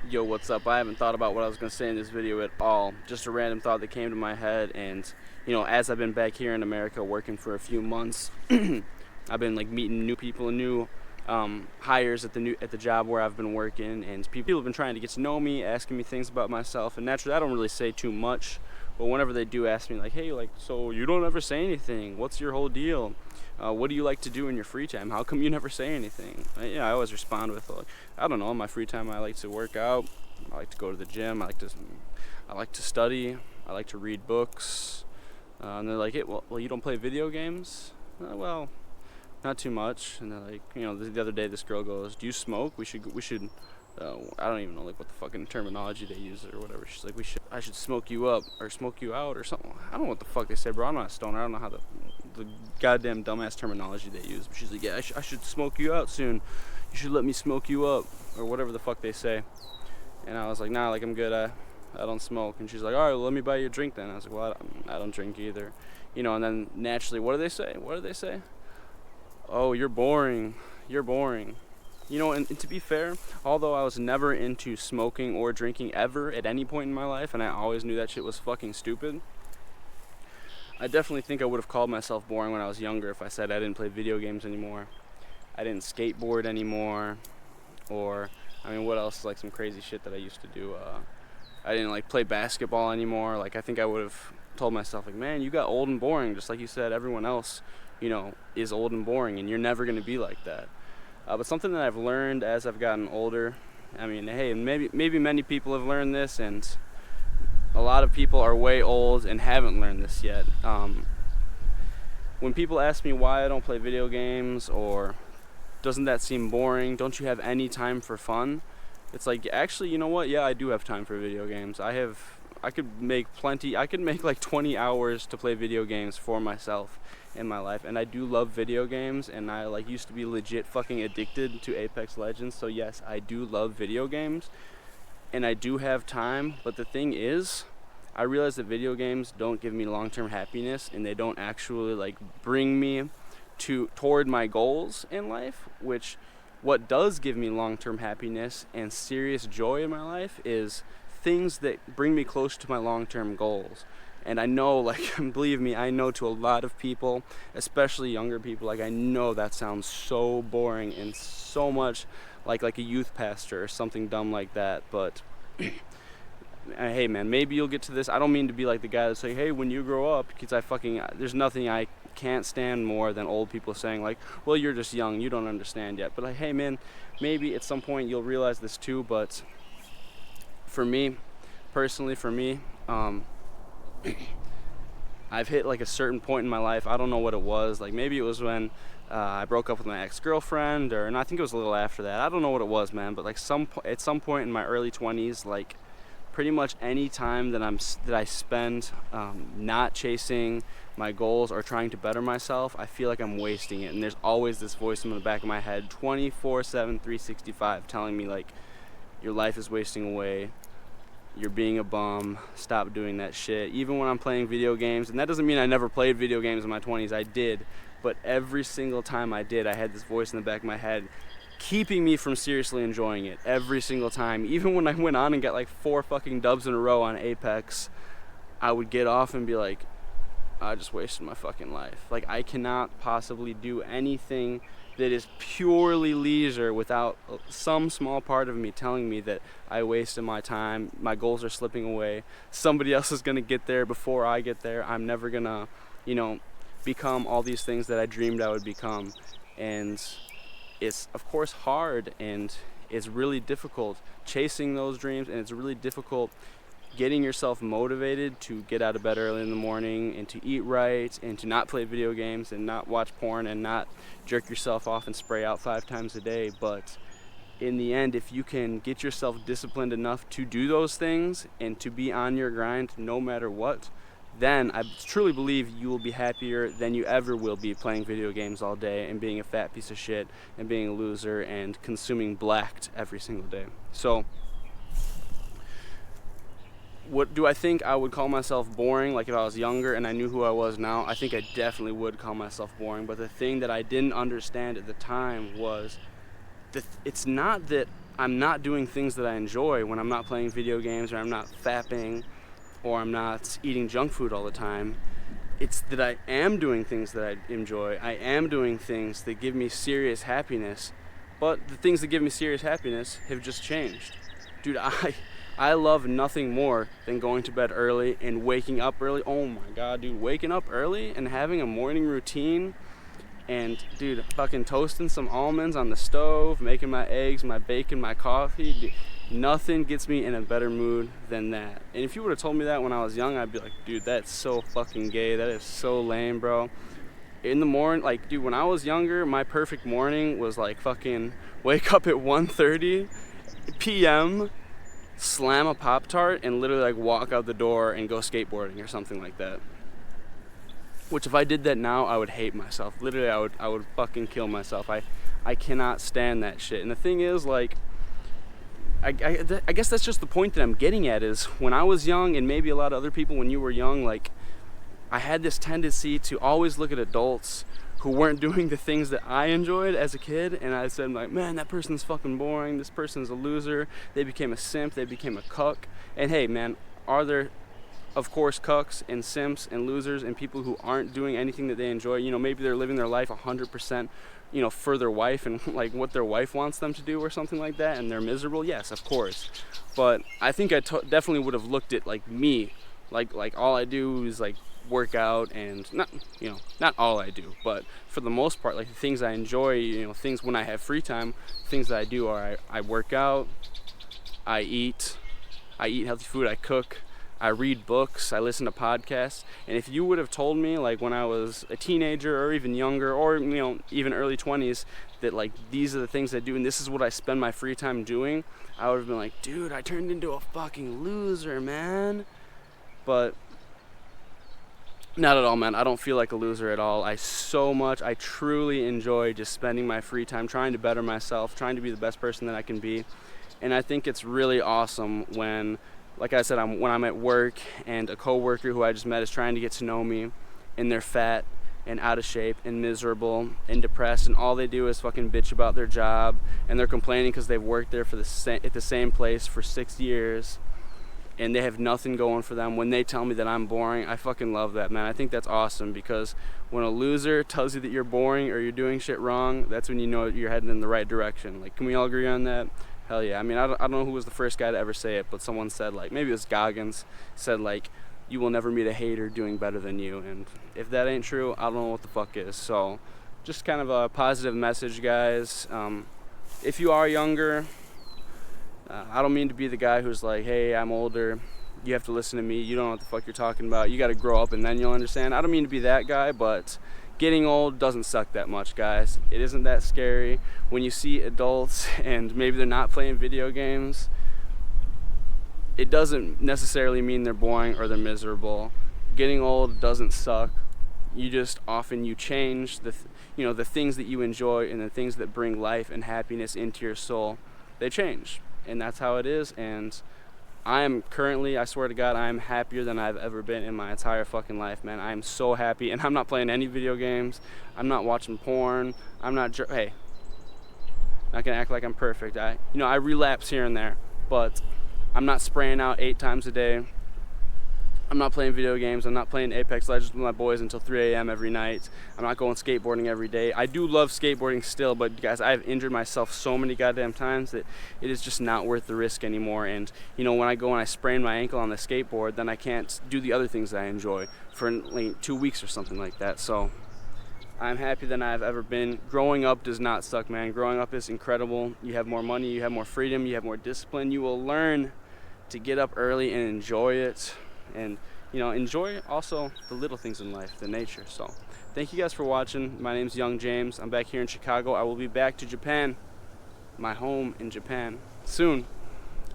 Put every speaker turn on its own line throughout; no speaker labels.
Yo, what's up? I haven't thought about what I was going to say in this video at all. Just a random thought that came to my head, and as I've been back here in America working for a few months, I've been like meeting new people, new hires at the job where I've been working, and people have been trying to get to know me, asking me things about myself. And naturally, I don't really say too much, but whenever they do ask me, like, hey, like, so you don't ever say anything? What's your whole deal? What do you like to do in your free time? How come you never say anything? I always respond with, like, I don't know. In my free time, I like to work out. I like to go to the gym. I like to study. I like to read books. And they're like, hey, well, you don't play video games? Well, not too much. And they're like, the other day this girl goes, do you smoke? We should. I don't even know like what the fucking terminology they use or whatever. She's like, I should smoke you up or smoke you out or something. I don't know what the fuck they say, bro. I'm not a stoner. I don't know how the goddamn dumbass terminology they use. But she's like, yeah, I should smoke you out soon. You should let me smoke you up or whatever the fuck they say. And I was like, nah, like I'm good. I don't smoke. And she's like, all right, well, let me buy you a drink then. I was like, well, I don't drink either. And then naturally, what do they say? What do they say? Oh, you're boring. You're boring. And to be fair, although I was never into smoking or drinking ever at any point in my life, and I always knew that shit was fucking stupid, I definitely think I would have called myself boring when I was younger if I said I didn't play video games anymore, I didn't skateboard anymore, or, what else, like some crazy shit that I used to do. I didn't, like, play basketball anymore. Like, I think I would have told myself, like, man, you got old and boring, just like you said, everyone else, is old and boring, and you're never going to be like that. But something that I've learned as I've gotten older, hey, maybe many people have learned this, and a lot of people are way old and haven't learned this yet. When people ask me why I don't play video games, or doesn't that seem boring, don't you have any time for fun? It's like, actually, you know what? Yeah, I do have time for video games. I could make like 20 hours to play video games for myself in my life, and I do love video games, and I used to be legit fucking addicted to Apex Legends. So yes, I do love video games, and I do have time. But the thing is, I realize that video games don't give me long-term happiness, and they don't actually bring me toward my goals in life. Which, what does give me long-term happiness and serious joy in my life is things that bring me close to my long-term goals. And I know, believe me, I know to a lot of people, especially younger people, I know that sounds so boring and so much like a youth pastor or something dumb like that. But hey, man, maybe you'll get to this. I don't mean to be like the guy that's like, hey, when you grow up, because there's nothing I can't stand more than old people saying, like, well, you're just young, you don't understand yet. But hey, man, maybe at some point you'll realize this too. But personally, I've hit a certain point in my life. I don't know what it was. Maybe it was when I broke up with my ex-girlfriend, and I think it was a little after that. I don't know what it was, man. But at some point in my early 20s, pretty much any time that I spend not chasing my goals or trying to better myself, I feel like I'm wasting it. And there's always this voice in the back of my head, 24/7, 365, telling me your life is wasting away. You're being a bum. Stop doing that shit. Even when I'm playing video games, and that doesn't mean I never played video games in my 20s. I did, but every single time I did, I had this voice in the back of my head keeping me from seriously enjoying it every single time. Even when I went on and got 4 fucking dubs in a row on Apex, I would get off and be like, I just wasted my fucking life. I cannot possibly do anything that is purely leisure without some small part of me telling me that I wasted my time, my goals are slipping away, somebody else is gonna get there before I get there, I'm never gonna, become all these things that I dreamed I would become. And it's, of course, hard, and it's really difficult chasing those dreams, and it's really difficult getting yourself motivated to get out of bed early in the morning and to eat right and to not play video games and not watch porn and not jerk yourself off and spray out 5 times a day. But in the end, if you can get yourself disciplined enough to do those things and to be on your grind no matter what, then I truly believe you will be happier than you ever will be playing video games all day and being a fat piece of shit and being a loser and consuming blacked every single day. So, what do I think I would call myself boring? If I was younger and I knew who I was now, I think I definitely would call myself boring. But the thing that I didn't understand at the time was it's not that I'm not doing things that I enjoy, when I'm not playing video games, or I'm not fapping, or I'm not eating junk food all the time, it's that I am doing things that I enjoy. I am doing things that give me serious happiness, but the things that give me serious happiness have just changed. Dude, I love nothing more than going to bed early and waking up early. Oh my God, dude, waking up early and having a morning routine, and dude, fucking toasting some almonds on the stove, making my eggs, my bacon, my coffee. Dude, nothing gets me in a better mood than that. And if you would have told me that when I was young, I'd be like, dude, that's so fucking gay. That is so lame, bro. In the morning, like, dude, when I was younger, my perfect morning was like fucking wake up at 1:30 p.m., slam a Pop-Tart, and literally like walk out the door and go skateboarding or something like that. Which, if I did that now, I would hate myself. Literally, I would fucking kill myself. I cannot stand that shit. And the thing is, like, I guess that's just the point that I'm getting at, is when I was young, and maybe a lot of other people when you were young, like, I had this tendency to always look at adults who weren't doing the things that I enjoyed as a kid, and I said, like, man, that person's fucking boring. This person's a loser. They became a simp. They became a cuck. And hey, man, are there, of course, cucks and simps and losers and people who aren't doing anything that they enjoy? You know, maybe they're living their life 100%, you know, for their wife and like what their wife wants them to do or something like that, and they're miserable. Yes, of course. But I think I definitely would have looked at, like, me, like all I do is like work out, and not, you know, not all I do, but for the most part, like, the things I enjoy, you know, things when I have free time, things that I do are I work out, I eat healthy food, I cook, I read books, I listen to podcasts. And if you would have told me, like, when I was a teenager or even younger, or, you know, even early 20s, that, like, these are the things I do and this is what I spend my free time doing, I would have been like, dude, I turned into a fucking loser, man. But not at all, man. I don't feel like a loser at all. I truly enjoy just spending my free time trying to better myself, trying to be the best person that I can be. And I think it's really awesome when, like I said, when I'm at work and a coworker who I just met is trying to get to know me, and they're fat and out of shape and miserable and depressed, and all they do is fucking bitch about their job, and they're complaining because they've worked there at the same place for 6 years, and they have nothing going for them. When they tell me that I'm boring, I fucking love that, man. I think that's awesome, because when a loser tells you that you're boring or you're doing shit wrong, that's when you know you're heading in the right direction. Like, can we all agree on that? Hell yeah. I mean, I don't know who was the first guy to ever say it, but someone said, like, maybe it was Goggins, said, like, you will never meet a hater doing better than you. And if that ain't true, I don't know what the fuck is. So just kind of a positive message, guys. If you are younger, I don't mean to be the guy who's like, hey, I'm older, you have to listen to me, you don't know what the fuck you're talking about, you got to grow up and then you'll understand. I don't mean to be that guy, but getting old doesn't suck that much, guys. It isn't that scary. When you see adults and maybe they're not playing video games, it doesn't necessarily mean they're boring or they're miserable. Getting old doesn't suck. You just you change the things that you enjoy and the things that bring life and happiness into your soul. They change, and that's how it is. And I am currently, I swear to God, I am happier than I've ever been in my entire fucking life, man. I am so happy, and I'm not playing any video games. I'm not watching porn. I'm not, hey, not gonna act like I'm perfect. I relapse here and there, but I'm not spraying out 8 times a day. I'm not playing video games. I'm not playing Apex Legends with my boys until 3 a.m. every night. I'm not going skateboarding every day. I do love skateboarding still, but guys, I've injured myself so many goddamn times that it is just not worth the risk anymore. And when I go and I sprain my ankle on the skateboard, then I can't do the other things that I enjoy for like 2 weeks or something like that. So I'm happier than I've ever been. Growing up does not suck, man. Growing up is incredible. You have more money, you have more freedom, you have more discipline. You will learn to get up early and enjoy it. And enjoy also the little things in life, the nature. So thank you guys for watching. My name's yungjamez. I'm back here in Chicago. I will be back to Japan, my home in Japan, soon.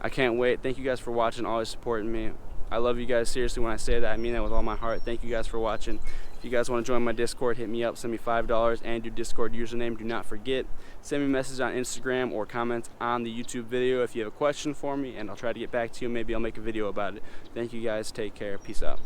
I can't wait. Thank you guys for watching, always supporting me. I love you guys. Seriously, when I say that, I mean that with all my heart. Thank you guys for watching. If you guys want to join my Discord, hit me up, send me $5 and your Discord username. Do not forget, send me a message on Instagram or comment on the YouTube video if you have a question for me, and I'll try to get back to you. Maybe I'll make a video about it. Thank you guys. Take care. Peace out.